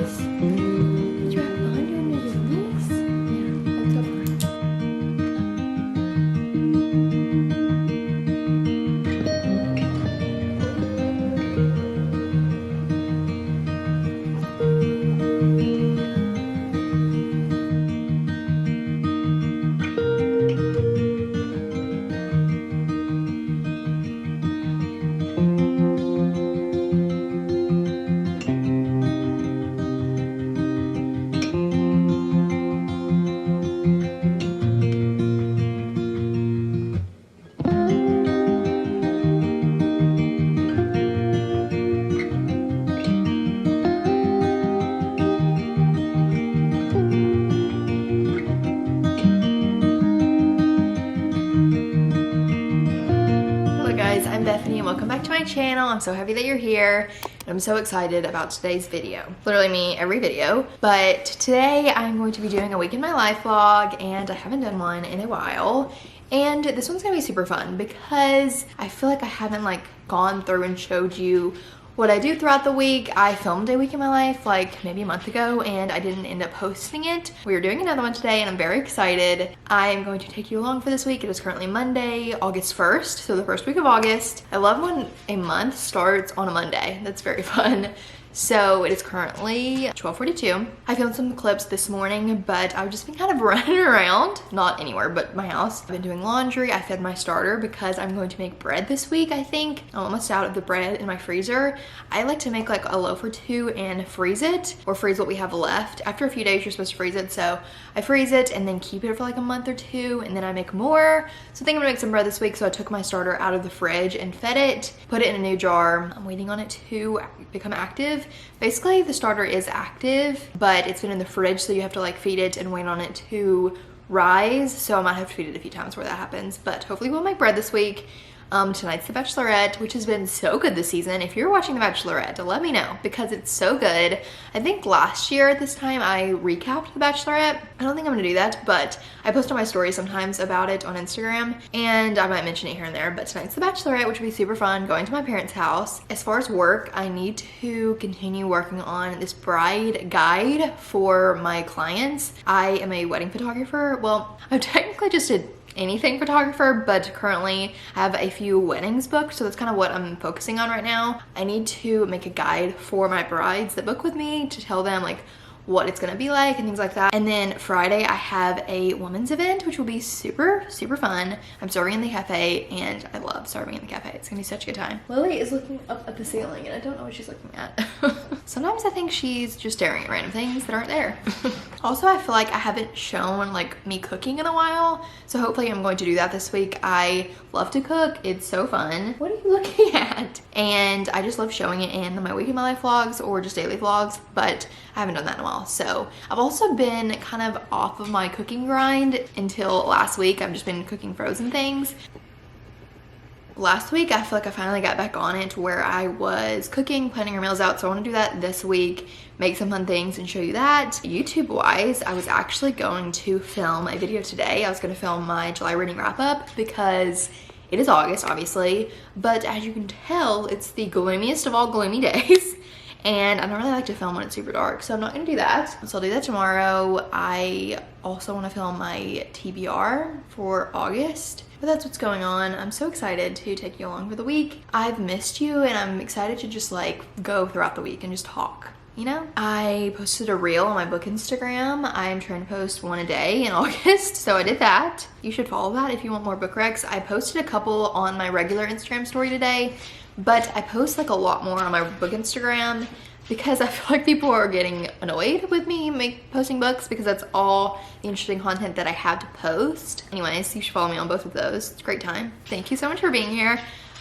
zoomies? Did you have fun doing the zoomies? Yeah, let's go for it. I'm Bethany and welcome back to my channel. I'm so happy that you're here and I'm so excited about today's video. Literally me every video, but today I'm going to be doing a week in my life vlog and I haven't done one in a while. And this one's gonna be super fun because I feel like I haven't gone through and showed you what I do throughout the week. I filmed a week in my life like maybe a month ago and I didn't end up posting it. We are doing another one today and I'm very excited. I am going to take you along for this week. It is currently Monday, August 1st, so the first week of August. I love when a month starts on a Monday. That's very fun. So it is currently 12:42. I filmed some clips this morning, but I've just been kind of running around, not anywhere but my house. I've been doing laundry. I fed my starter because I'm going to make bread this week, I think. I'm almost out of the bread in my freezer. I like to make like a loaf or two and freeze it, or freeze what we have left. After a few days, you're supposed to freeze it. So I freeze it and then keep it for like a month or two, and then I make more. So I think I'm gonna make some bread this week. So I took my starter out of the fridge and fed it, put it in a new jar. I'm waiting on it to become active. Basically, the starter is active, but it's been in the fridge, so you have to like feed it and wait on it to rise. So I might have to feed it a few times where that happens, but hopefully we'll make bread this week. Tonight's The Bachelorette, which has been so good this season. If you're watching The Bachelorette, let me know because it's so good. I think last year at this time I recapped The Bachelorette. I don't think I'm gonna do that, but I post on my story sometimes about it on Instagram and I might mention it here and there. But tonight's The Bachelorette, which will be super fun, going to my parents' house. As far as work, I need to continue working on this bride guide for my clients. I am a wedding photographer. Well, I'm technically just anything photographer, but currently I have a few weddings booked, so that's kind of what I'm focusing on right now. I need to make a guide for my brides that book with me to tell them like what it's gonna be like and things like that. And then Friday I have a women's event, which will be super fun. I'm serving in the cafe and I love serving in the cafe. It's gonna be such a good time. Lily is looking up at the ceiling and I don't know what she's looking at. Sometimes I think she's just staring at random things that aren't there. Also, I feel like I haven't shown like me cooking in a while, so hopefully I'm going to do that this week. I love to cook. It's so fun. What are you looking at? And I just love showing it in my week in my life vlogs or just daily vlogs, but I haven't done that in a while. So I've also been kind of off of my cooking grind until last week. I've just been cooking frozen things. Last week, I feel like I finally got back on it where I was cooking, planning our meals out. So I want to do that this week, make some fun things and show you that. YouTube wise, I was actually going to film a video today. I was going to film my July reading wrap up because it is August, obviously. But as you can tell, it's the gloomiest of all gloomy days. And I don't really like to film when it's super dark, so I'm not gonna do that. So I'll do that tomorrow. I also wanna film my TBR for August, but that's what's going on. I'm so excited to take you along for the week. I've missed you and I'm excited to just like go throughout the week and just talk. You know, I posted a reel on my book Instagram. I'm trying to post one a day in August, so I did that. You should follow that if you want more book recs. I posted a couple on my regular Instagram story today, but I post like a lot more on my book Instagram because I feel like people are getting annoyed with me posting books because that's all the interesting content that I have to post. Anyways, you should follow me on both of those. It's a great time. Thank you so much for being here.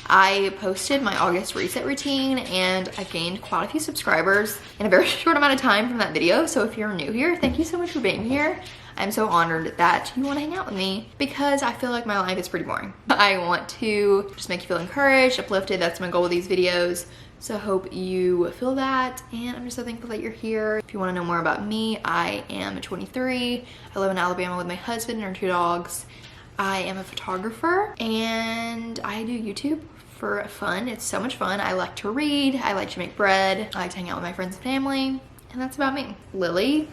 I posted my August reset routine and I gained quite a few subscribers in a very short amount of time from that video. So if you're new here, thank you so much for being here. I'm so honored that you want to hang out with me because I feel like my life is pretty boring. I want to just make you feel encouraged, uplifted. That's my goal with these videos. So I hope you feel that, and I'm just so thankful that you're here. If you want to know more about me, I am 23. I live in Alabama with my husband and our 2 dogs. I am a photographer and I do YouTube for fun. It's so much fun. I like to read, I like to make bread, I like to hang out with my friends and family. And that's about me. Lily,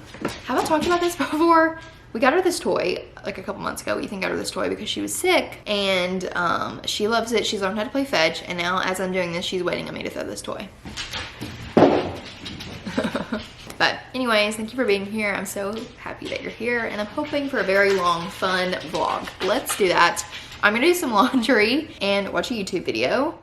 have I talked about this before? We got her this toy like a couple months ago. Ethan got her this toy because she was sick, and she loves it. She's learned how to play fetch, and now as I'm doing this, she's waiting on me to throw this toy. But anyways, thank you for being here. I'm so happy that you're here, and I'm hoping for a very long, fun vlog. Let's do that. I'm gonna do some laundry and watch a YouTube video.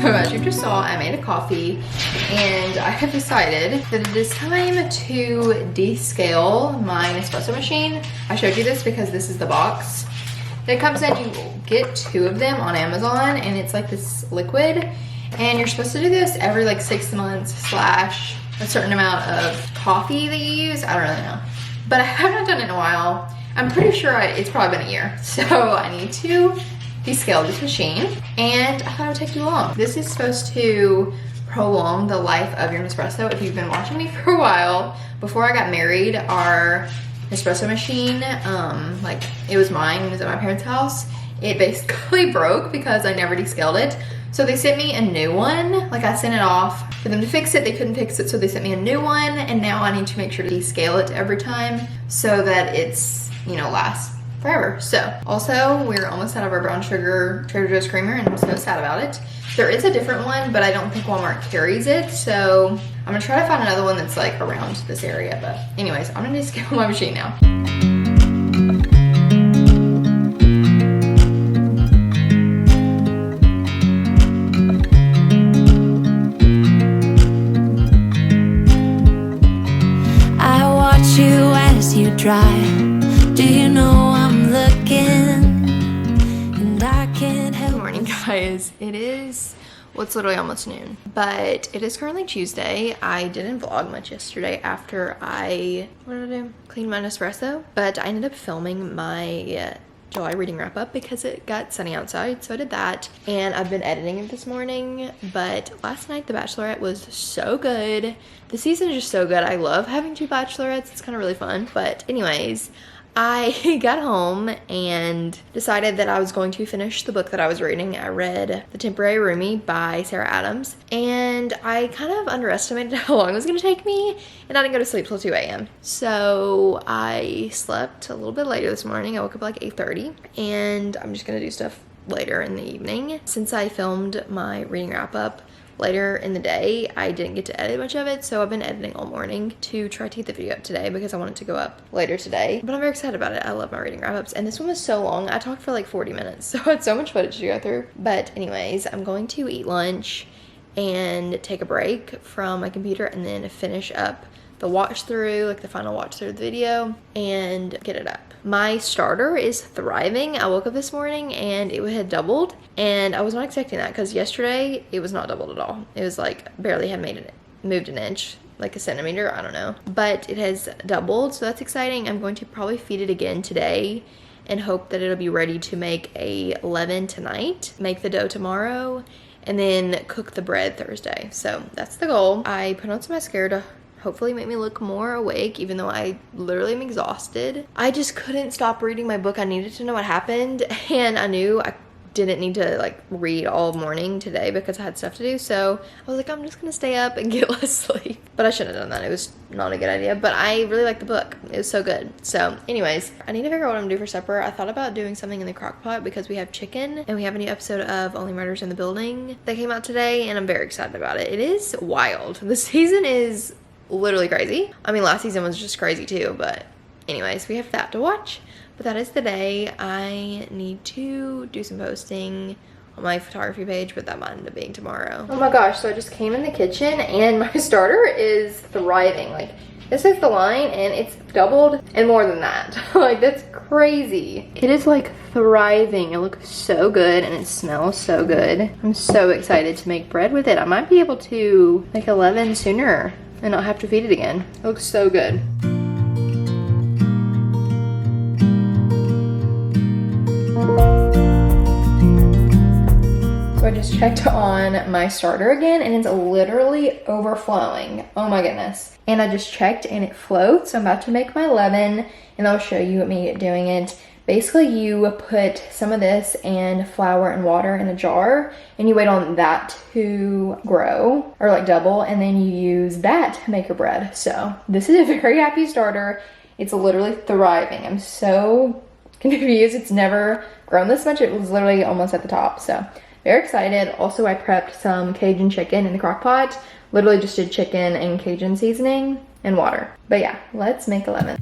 As you just saw, I made a coffee, and I have decided that it is time to descale my Nespresso machine. I showed you this because this is the box that it comes in. You get 2 of them on Amazon, and it's like this liquid, and you're supposed to do this every like 6 months / a certain amount of coffee that you use. I don't really know, but I haven't done it in a while. I'm pretty sure it's probably been a year, so I need to descale this machine, and I thought it would take too long. This is supposed to prolong the life of your Nespresso. If you've been watching me for a while, before I got married, our Nespresso machine, like it was mine, it was at my parents' house. It basically broke because I never descaled it. So they sent me a new one. Like I sent it off for them to fix it. They couldn't fix it, so they sent me a new one, and now I need to make sure to descale it every time so that it's, you know, lasts forever. So also we're almost out of our brown sugar Trader Joe's creamer, and I'm so sad about it. There is a different one, but I don't think Walmart carries it, so I'm gonna try to find another one that's like around this area. But anyways, I'm gonna descale my machine now. I watch you as you drive. Do you know I'm looking, and I can't help. Good morning, guys. It is, well, it's literally almost noon, but it is currently Tuesday. I didn't vlog much yesterday after I, what did I do? Cleaned my Nespresso, but I ended up filming my July reading wrap up because it got sunny outside, so I did that, and I've been editing it this morning. But last night The Bachelorette was so good. The season is just so good. I love having 2 bachelorettes. It's kind of really fun. But anyways, I got home and decided that I was going to finish the book that I was reading. I read The Temporary Roomie by Sarah Adams, and I kind of underestimated how long it was going to take me, and I didn't go to sleep till 2 a.m. So I slept a little bit later this morning. I woke up like 8:30, and I'm just going to do stuff later in the evening. Since I filmed my reading wrap up later in the day, I didn't get to edit much of it, so I've been editing all morning to try to get the video up today because I want it to go up later today. But I'm very excited about it. I love my reading wrap-ups, and this one was so long. I talked for like 40 minutes, so I had so much footage to go through. But anyways, I'm going to eat lunch and take a break from my computer, and then finish up the watch through, like the final watch through of the video, and get it up. My starter is thriving. I woke up this morning and it had doubled, and I was not expecting that because yesterday it was not doubled at all. It was like barely had moved an inch, like a centimeter, I don't know. But it has doubled, so that's exciting. I'm going to probably feed it again today and hope that it'll be ready to make a levain tonight, make the dough tomorrow, and then cook the bread Thursday. So that's the goal. I put on some mascara to hopefully make me look more awake, even though I literally am exhausted. I just couldn't stop reading my book. I needed to know what happened, and I knew I didn't need to like read all morning today because I had stuff to do. So I was like, I'm just gonna stay up and get less sleep. But I shouldn't have done that. It was not a good idea, but I really liked the book. It was so good. So anyways, I need to figure out what I'm gonna do for supper. I thought about doing something in the crock pot because we have chicken, and we have a new episode of Only Murders in the Building that came out today, and I'm very excited about it. It is wild. The season is literally crazy. I mean, last season was just crazy too, but anyways, we have that to watch. But that is the day. I need to do some posting on my photography page, but that might end up being tomorrow. Oh my gosh, so I just came in the kitchen and my starter is thriving. Like, this is the line and it's doubled and more than that. Like, that's crazy. It is like thriving. It looks so good and it smells so good. I'm so excited to make bread with it. I might be able to make a levain sooner and not have to feed it again. It looks so good. checked on my starter again and it's literally overflowing. Oh my goodness. And I just checked and it floats. So I'm about to make my levain and I'll show you me doing it. Basically, you put some of this and flour and water in a jar and you wait on that to grow or like double, and then you use that to make your bread. So this is a very happy starter. It's literally thriving. I'm so confused. It's never grown this much. It was literally almost at the top. So very excited. Also, I prepped some Cajun chicken in the crock pot. Literally just did chicken and Cajun seasoning and water. But yeah, let's make a levain.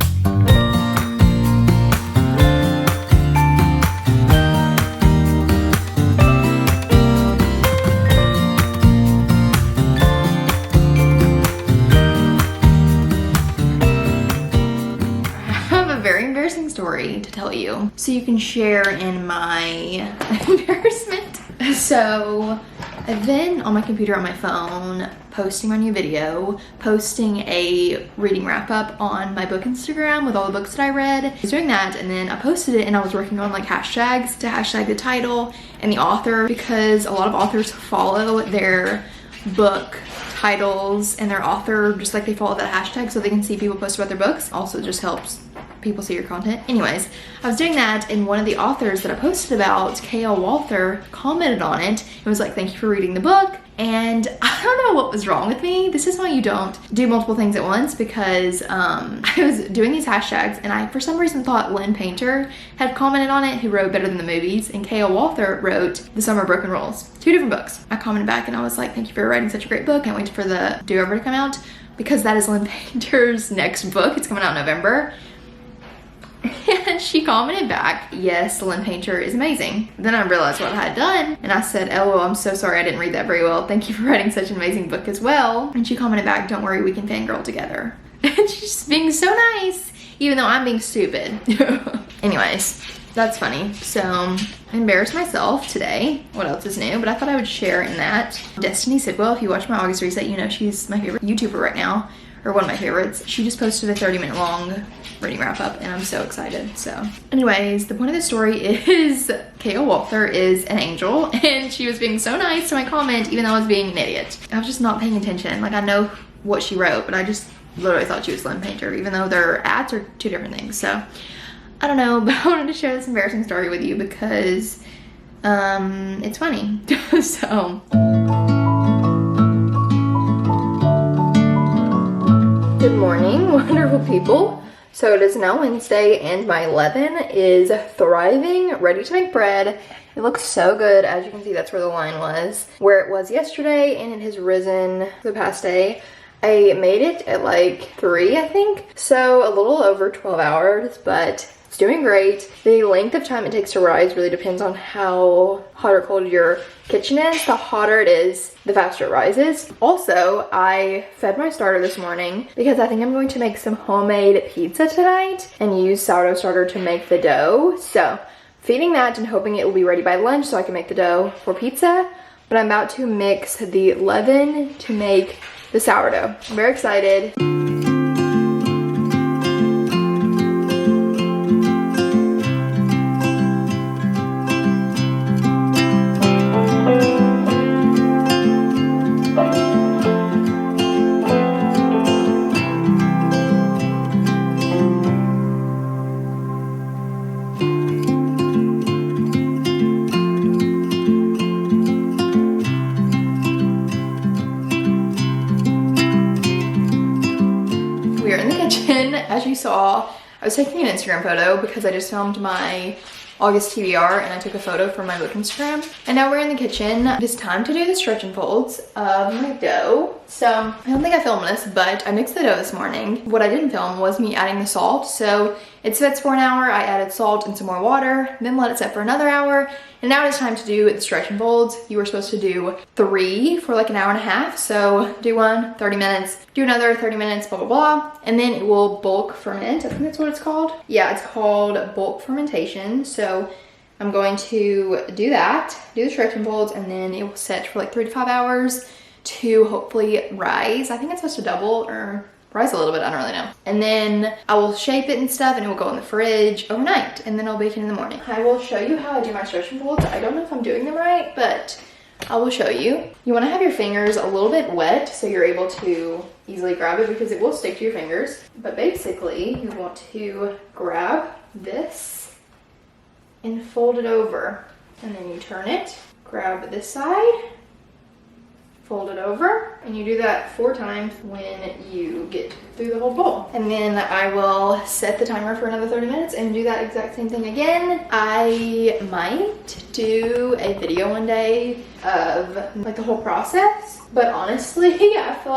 Story to tell you so you can share in my embarrassment. So I've been on my computer on my phone posting my new video, posting a reading wrap up on my book Instagram with all the books that I read. I was doing that and then I posted it and I was working on like hashtags to hashtag the title and the author, because a lot of authors follow their book titles and their author just like they follow that hashtag so they can see people post about their books. Also just helps people see your content. Anyways, I was doing that and one of the authors that I posted about, K.L. Walther, commented on it and was like, thank you for reading the book. And I don't know what was wrong with me. This is why you don't do multiple things at once, because I was doing these hashtags and I for some reason thought Lynn Painter had commented on it, who wrote Better Than the Movies, and K.L. Walther wrote The Summer of Broken Rules. Two different books. I commented back and I was like, thank you for writing such a great book. Can't wait for the do-over to come out, because that is Lynn Painter's next book. It's coming out in November. And she commented back, yes, Lynn Painter is amazing. Then I realized what I had done and I said, LOL, I'm so sorry I didn't read that very well. Thank you for writing such an amazing book as well. And she commented back, don't worry, we can fangirl together. And she's just being so nice, even though I'm being stupid. Anyways, that's funny. So I embarrassed myself today. What else is new? But I thought I would share in that. Destiny Sidwell, if you watch my August reset, you know she's my favorite YouTuber right now, or one of my favorites. She just posted a 30-minute long reading wrap up and I'm so excited. So anyways, the point of the story is K.L. Walther is an angel and she was being so nice to my comment even though I was being an idiot. I was just not paying attention. Like, I know what she wrote, but I just literally thought she was Lynn Painter, even though their ads are two different things. So I don't know, but I wanted to share this embarrassing story with you because it's funny. So good morning, wonderful people. So it is now Wednesday and my levain is thriving, ready to make bread. It looks so good. As you can see, that's where the line was, where it was yesterday, and it has risen for the past day. I made it at like 3, I think. So a little over 12 hours, but it's doing great. The length of time it takes to rise really depends on how hot or cold your kitchen is. The hotter it is, the faster it rises. Also, I fed my starter this morning because I think I'm going to make some homemade pizza tonight and use sourdough starter to make the dough. So feeding that and hoping it will be ready by lunch so I can make the dough for pizza. But I'm about to mix the levain to make the sourdough. I'm very excited. As you saw, I was taking an Instagram photo because I just filmed my August TBR and I took a photo for my book Instagram. And now we're in the kitchen. It's time to do the stretch and folds of my dough. So I don't think I filmed this, but I mixed the dough this morning. What I didn't film was me adding the salt. So it sets for an hour. I added salt and some more water, then let it set for another hour. And now it's time to do the stretch and folds. You were supposed to do 3 for like an hour and a half. So do one, 30 minutes, do another 30 minutes, blah, blah, blah. And then it will bulk ferment. I think that's what it's called. Yeah, it's called bulk fermentation. So I'm going to do that, do the stretch and folds, and then it will set for like 3 to 5 hours to hopefully rise. I think it's supposed to double or rise a little bit, I don't really know. And then I will shape it and stuff and it will go in the fridge overnight and then I'll bake it in the morning. I will show you how I do my stretch and folds. I don't know if I'm doing them right, but I will show you. You want to have your fingers a little bit wet so you're able to easily grab it because it will stick to your fingers. But basically, you want to grab this and fold it over. And then you turn it, grab this side, fold it over, and you do that 4 times when you get through the whole bowl. And then I will set the timer for another 30 minutes and do that exact same thing again. I might do a video one day of like the whole process, but honestly, I feel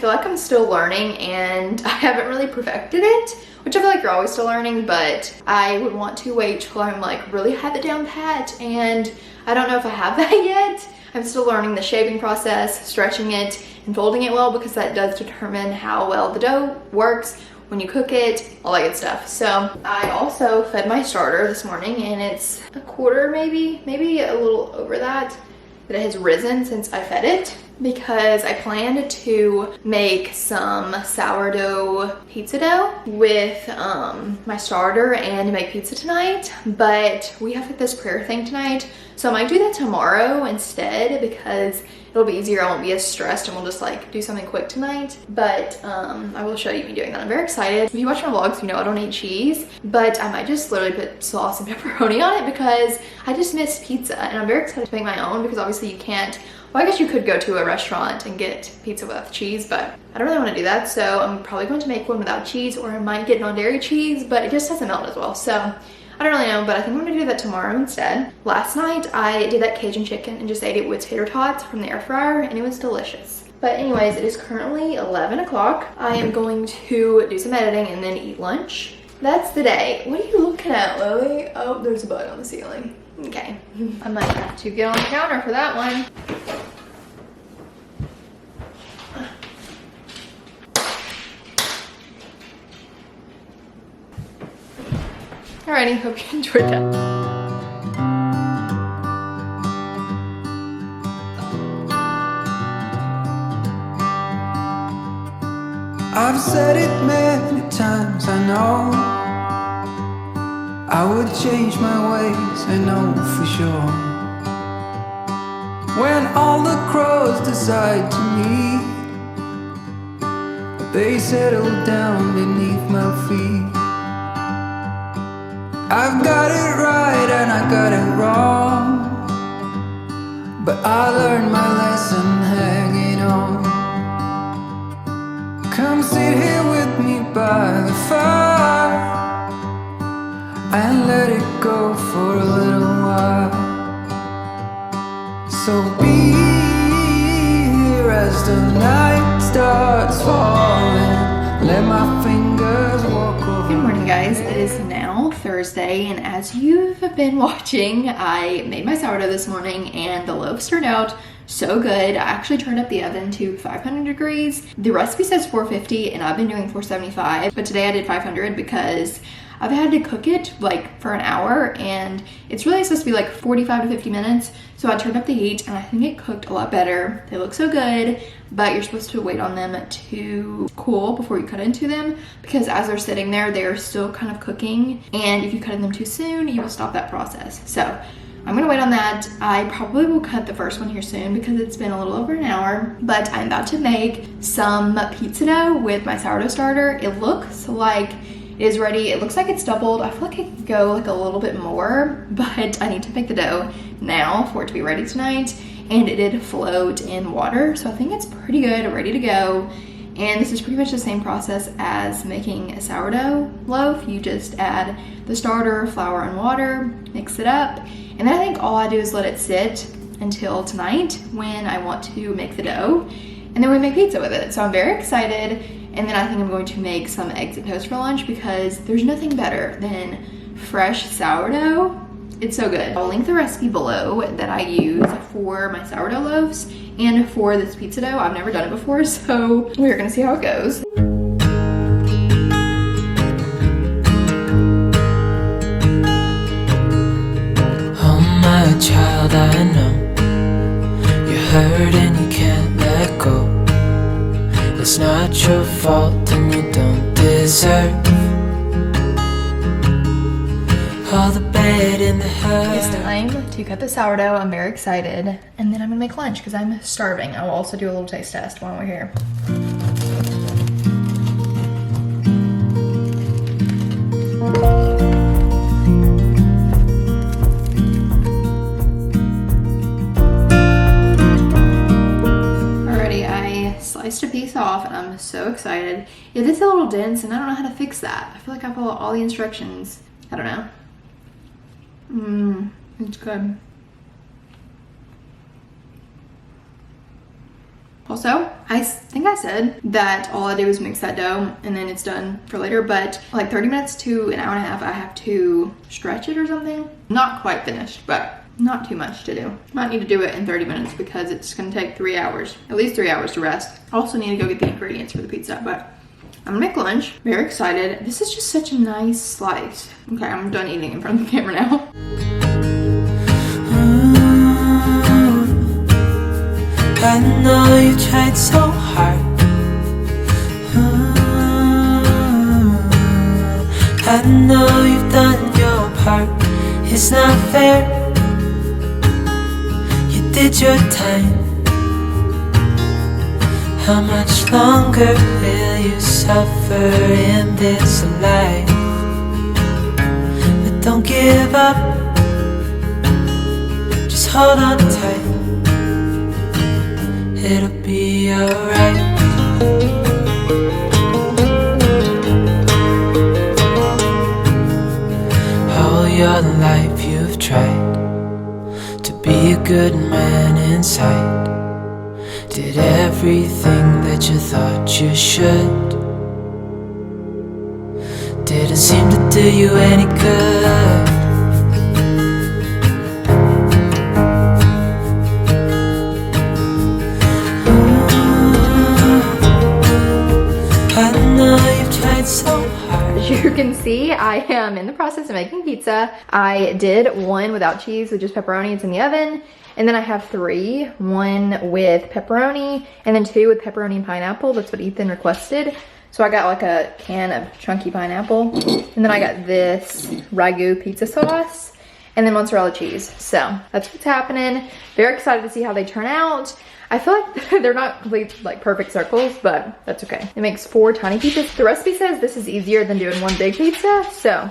like I'm still learning and I haven't really perfected it, which I feel like you're always still learning, but I would want to wait till I'm like really have it down pat, and I don't know if I have that yet. I'm still learning the shaping process, stretching it, and folding it well, because that does determine how well the dough works when you cook it, all that good stuff. So I also fed my starter this morning, and it's a quarter, maybe a little over that it has risen since I fed it, because I planned to make some sourdough pizza dough with my starter and make pizza tonight, but we have like this prayer thing tonight, so I might do that tomorrow instead, because it'll be easier. I won't be as stressed, and we'll just like do something quick tonight. But I will show you me doing that. I'm very excited. If you watch my vlogs, you know I don't eat cheese, but I might just literally put sauce and pepperoni on it because I just miss pizza, and I'm very excited to make my own, because obviously you can't, well, I guess you could go to a restaurant and get pizza without cheese, but I don't really want to do that, so I'm probably going to make one without cheese, or I might get non-dairy cheese, but it just doesn't melt as well, so I don't really know, but I think I'm gonna do that tomorrow instead. Last night, I did that Cajun chicken and just ate it with tater tots from the air fryer, and it was delicious. But anyways, it is currently 11 o'clock. I am going to do some editing and then eat lunch. That's the day. What are you looking at, Lily? Oh, there's a bug on the ceiling. Okay, I might have to get on the counter for that one. Alrighty, hope you enjoyed that. I've said it many times, I know I would change my ways, I know for sure. When all the crows decide to meet, they settle down beneath my feet. I've got it right and I got it wrong, but I learned my lesson hanging on. Come sit here with me by the fire and let it go for a little while. So be here as the night starts falling. Let my fingers walk over. Good morning, guys. It is now Thursday, and as you've been watching, I made my sourdough this morning and the loaves turned out so good. I actually turned up the oven to 500 degrees. The recipe says 450 and I've been doing 475, but today I did 500 because I've had to cook it like for an hour, and it's really supposed to be like 45 to 50 minutes. So I turned up the heat and I think it cooked a lot better. They look so good, but you're supposed to wait on them to cool before you cut into them, because as they're sitting there, they're still kind of cooking. And if you cut in them too soon, you will stop that process. So I'm gonna wait on that. I probably will cut the first one here soon because it's been a little over an hour, but I'm about to make some pizza dough with my sourdough starter. It looks like it is ready. It looks like it's doubled. I feel like it could go like a little bit more, but I need to make the dough now for it to be ready tonight. And it did float in water, so I think it's pretty good, ready to go. And this is pretty much the same process as making a sourdough loaf. You just add the starter, flour, and water, mix it up, and then I think all I do is let it sit until tonight when I want to make the dough, and then we make pizza with it. So I'm very excited. And then I think I'm going to make some eggs and toast for lunch, because there's nothing better than fresh sourdough. It's so good. I'll link the recipe below that I use for my sourdough loaves and for this pizza dough. I've never done it before, so we're gonna see how it goes. Oh my child, I know you're hurt and you can't let go. It's not your fault and you don't deserve all the bad in the hurt. It's time to cut the sourdough. I'm very excited. And then I'm gonna make lunch because I'm starving. I will also do a little taste test while we're here. Alrighty, I sliced a piece off and I'm so excited. It is a little dense and I don't know how to fix that. I feel like I followed all the instructions. I don't know. It's good. Also, I think I said that all I do is mix that dough and then it's done for later, but like 30 minutes to an hour and a half, I have to stretch it or something. Not quite finished, but not too much to do. Might need to do it in 30 minutes because it's gonna take 3 hours, at least 3 hours to rest. I also need to go get the ingredients for the pizza, but I'm gonna make lunch. Very excited. This is just such a nice slice. Okay, I'm done eating in front of the camera now. I know you tried so hard. I know you've done your part. It's not fair. You did your time. How much longer will you suffer in this life? But don't give up. Just hold on tight. It'll be alright. All your life you've tried to be a good man inside. Did everything that you thought you should. Didn't seem to do you any good. So hard. As you can see, I am in the process of making pizza. I did one without cheese with just pepperoni. It's in the oven. And then I have 3, 1 with pepperoni and then 2 with pepperoni and pineapple. That's what Ethan requested. So I got like a can of chunky pineapple. And then I got this ragu pizza sauce and then mozzarella cheese. So that's what's happening. Very excited to see how they turn out. I feel like they're not complete, like perfect circles, but that's okay. It makes 4 tiny pizzas. The recipe says this is easier than doing 1 big pizza, so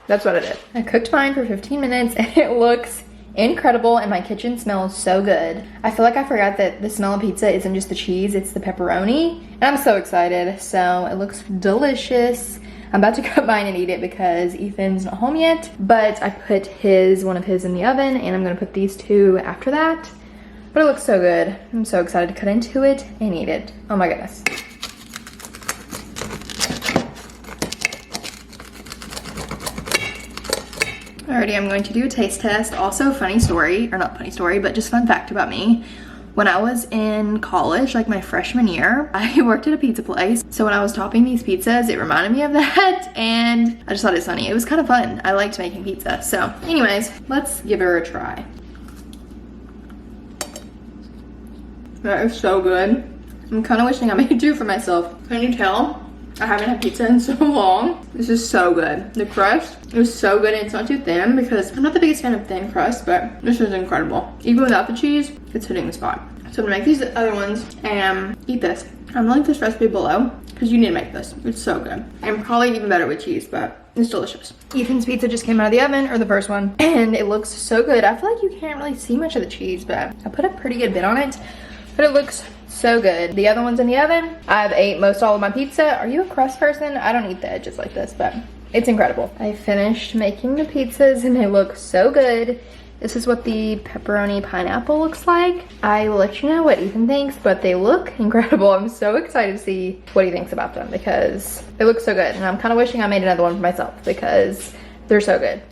that's what I did. I cooked mine for 15 minutes and it looks incredible and my kitchen smells so good. I feel like I forgot that the smell of pizza isn't just the cheese, it's the pepperoni. And I'm so excited, so it looks delicious. I'm about to cut mine and eat it because Ethan's not home yet, but I put one of his in the oven and I'm gonna put these 2 after that. But it looks so good. I'm so excited to cut into it and eat it. Oh my goodness. Alrighty, I'm going to do a taste test. Also, funny story, or not funny story, but just fun fact about me. When I was in college, like my freshman year, I worked at a pizza place. So when I was topping these pizzas, it reminded me of that. And I just thought it was funny. It was kind of fun. I liked making pizza. So anyways, let's give her a try. That is so good. I'm kind of wishing I made 2 for myself. Can you tell? I haven't had pizza in so long. This is so good. The crust is so good and it's not too thin because I'm not the biggest fan of thin crust, but this is incredible. Even without the cheese, it's hitting the spot. So I'm gonna make these other ones and eat this. I'm gonna link this recipe below because you need to make this. It's so good. And probably even better with cheese, but it's delicious. Ethan's pizza just came out of the oven, or the first one, and it looks so good. I feel like you can't really see much of the cheese, but I put a pretty good bit on it. But it looks so good. The other one's in the oven. I've ate most all of my pizza. Are you a crust person? I don't eat the edges like this, but it's incredible. I finished making the pizzas and they look so good. This is what the pepperoni pineapple looks like. I will let you know what Ethan thinks, but they look incredible. I'm so excited to see what he thinks about them because they look so good. And I'm kind of wishing I made another one for myself because they're so good.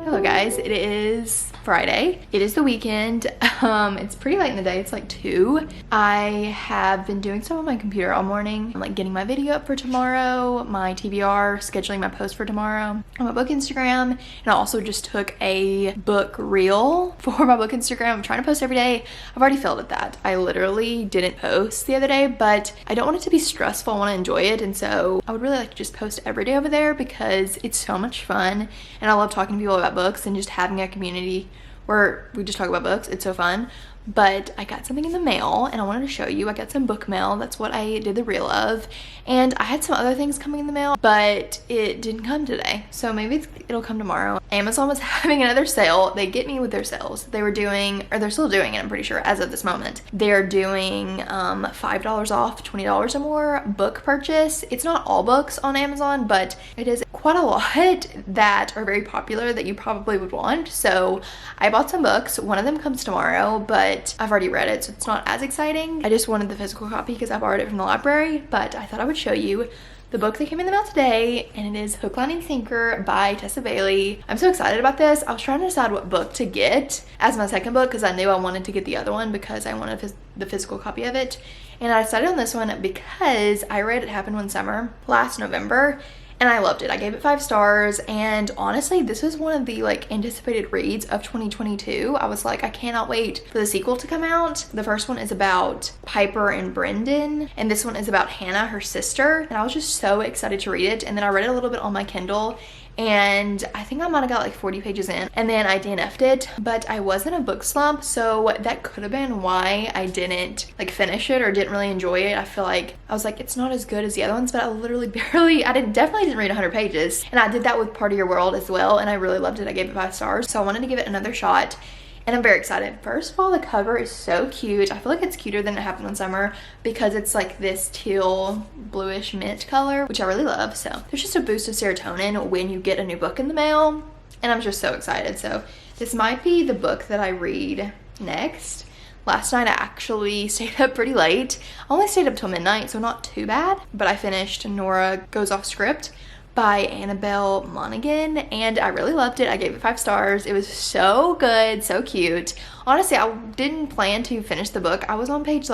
Hello guys, it is Friday. It is the weekend. It's pretty late in the day. It's like 2. I have been doing stuff on my computer all morning. I'm like getting my video up for tomorrow, my TBR, scheduling my post for tomorrow on my book Instagram, and I also just took a book reel for my book Instagram. I'm trying to post every day. I've already failed at that. I literally didn't post the other day, but I don't want it to be stressful. I want to enjoy it, and so I would really like to just post every day over there because it's so much fun, and I love talking to people about books and just having a community where we just talk about books. It's so fun. But I got something in the mail and I wanted to show you. I got some book mail. That's what I did the reel of. And I had some other things coming in the mail, but it didn't come today. So maybe it'll come tomorrow. Amazon was having another sale. They get me with their sales. They were doing, or they're still doing it, I'm pretty sure, as of this moment. They're doing $5 off, $20 or more book purchase. It's not all books on Amazon, but it is quite a lot that are very popular that you probably would want. So I bought some books. One of them comes tomorrow, but I've already read it, so it's not as exciting. I just wanted the physical copy because I borrowed it from the library, but I thought I would show you the book that came in the mail today, and it is Hook, Line, and Sinker by Tessa Bailey. I'm so excited about this. I was trying to decide what book to get as my second book because I knew I wanted to get the other one because I wanted the physical copy of it, and I decided on this one because I read It Happened One Summer last November, and I loved it. I gave it 5 stars, and honestly, this was one of the like anticipated reads of 2022. I was like, I cannot wait for the sequel to come out. The first one is about Piper and Brendan, and this one is about Hannah, her sister, and I was just so excited to read it. And then I read it a little bit on my Kindle, and I think I might have got like 40 pages in, and then I DNF'd it, but I was in a book slump, so that could have been why I didn't like finish it or didn't really enjoy it. I feel like I was like, it's not as good as the other ones, but I literally definitely didn't read 100 pages, and I did that with Part of Your World as well, and I really loved it. I gave it 5 stars, so I wanted to give it another shot. And I'm very excited. First of all, the cover is so cute. I feel like it's cuter than It Happened One Summer because it's like this teal bluish mint color, which I really love. So there's just a boost of serotonin when you get a new book in the mail, and I'm just so excited. So this might be the book that I read next. Last night I actually stayed up pretty late. I only stayed up till midnight, so not too bad, but I finished Nora Goes Off Script by Annabelle Monaghan, and I really loved it. I gave it 5 stars. It was so good, so cute. Honestly, I didn't plan to finish the book. I was on page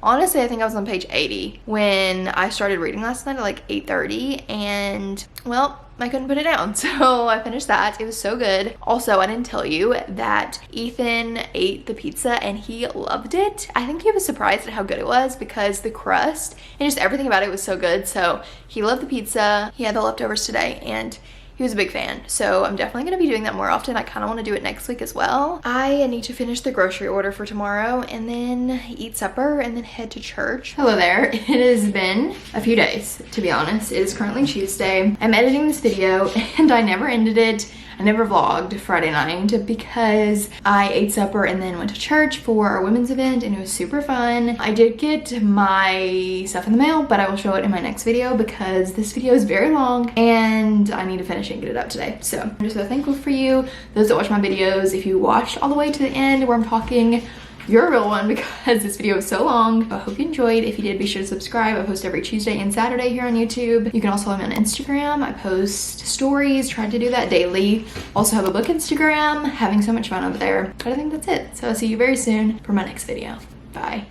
honestly, I think I was on page 80 when I started reading last night at like 8:30, and well, I couldn't put it down, so I finished that. It was so good. Also, I didn't tell you that Ethan ate the pizza and he loved it. I think he was surprised at how good it was because the crust and just everything about it was so good. So he loved the pizza. He had the leftovers today and he was a big fan. So I'm definitely going to be doing that more often. I kind of want to do it next week as well. I need to finish the grocery order for tomorrow and then eat supper and then head to church. Hello there. It has been a few days, to be honest. It is currently Tuesday. I'm editing this video and I never ended it. I never vlogged Friday night because I ate supper and then went to church for our women's event, and it was super fun. I did get my stuff in the mail, but I will show it in my next video because this video is very long and I need to finish it and get it up today. So I'm just so thankful for you, those that watch my videos. If you watched all the way to the end where I'm talking, you're a real one because this video is so long. I hope you enjoyed. If you did, be sure to subscribe. I post every Tuesday and Saturday here on YouTube. You can also follow me on Instagram. I post stories, try to do that daily. Also have a book Instagram, having so much fun over there. But I think that's it. So I'll see you very soon for my next video. Bye.